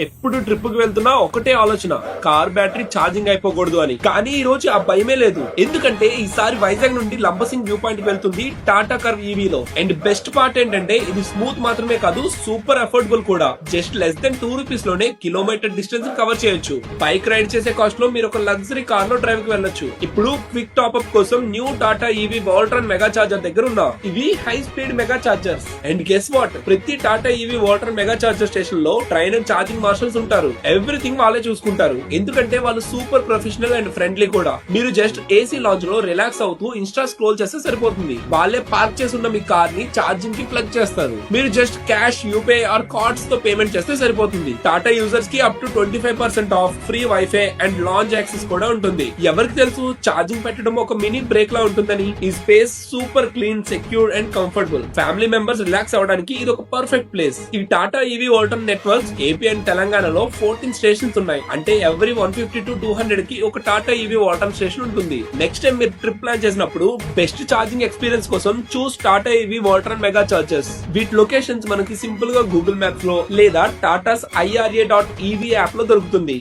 ఎప్పుడు ట్రిప్ కి వెళ్తున్నా ఒకటే ఆలోచన, కార్ బ్యాటరీ ఛార్జింగ్ అయిపోకూడదు అని. కానీ ఈ రోజు ఆ భయమే లేదు, ఎందుకంటే ఈసారి వైజాగ్ నుండి లంబసింగ్ వ్యూ పాయింట్ వెళ్తుంది టాటా కర్వ్ ఈవీలో. అండ్ బెస్ట్ పార్ట్ ఏంటంటే ఇది స్మూత్ మాత్రమే కాదు, సూపర్ అఫోర్డబుల్ కూడా. జస్ట్ లెస్ దెన్ 2 రూపీస్ లోనే కిలోమీటర్ డిస్టెన్స్ కవర్ చేయొచ్చు. బైక్ రైడ్ చేసే కాస్ట్ లో మీరు ఒక లగ్జరీ కార్ లో డ్రైవ్ కి వెళ్ళొచ్చు. ఇప్పుడు క్విక్ టాప్ అప్ కోసం new Tata EV Valtron mega charger దగ్గర ఉన్నా. ఇవి high speed mega chargers. And guess what, ప్రతి Tata EV Valtron mega charger station లో ట్రైనర్ ఛార్జింగ్ మార్షల్స్ ఉంటారు. ఎవ్రీథింగ్ వాళ్ళే చూసుకుంటారు, ఎందుకంటే వాళ్ళు సూపర్ ప్రొఫెషనల్ అండ్ ఫ్రెండ్లీ కూడా. మీరు జస్ట్ ఏసీ లాంజ్ లో రిలాక్స్ అవుతూ ఇన్స్టా స్క్రోల్ చేస్తే సరిపోతుంది. వాళ్ళే పార్క్ చేసి ఉన్న మీ కార్ ని ఛార్జింగ్ కి ప్లగ్ చేస్తారు. మీరు just cash, UPI or cards తో పేమెంట్ చేస్తే సరిపోతుంది. టాటా యూజర్స్ కి up to 25% off, free wifi and lounge access కూడా ఉంటుంది. ఎవరికి తెలుసు, ఛార్జింగ్ పెట్టడం ఒక మినీ బ్రేక్ లా ఉంటుందని. ఈ space super clean, secure and comfortable. Family members relax అవడానికి ఇది ఒక పర్ఫెక్ట్ ప్లేస్. ఈ Tata EV Valtron networks AP and తెలంగాణలో 14 స్టేషన్స్ ఉన్నాయి. అంటే ఎవ్రీ 150 to 200 కి ఒక టాటా ఈవీ వాల్ట్రాన్ స్టేషన్ ఉంటుంది. నెక్స్ట్ టైం మీరు ట్రిప్ ప్లాన్ చేసినప్పుడు బెస్ట్ ఛార్జింగ్ ఎక్స్పీరియన్స్ కోసం చూస్ Tata EV Valtron mega chargers. వీటి లొకేషన్స్ మనకి సింపుల్ గా గూగుల్ మ్యాప్స్ లో లేదా టాటాస్ IRA.EV యాప్ లో దొరుకుతుంది.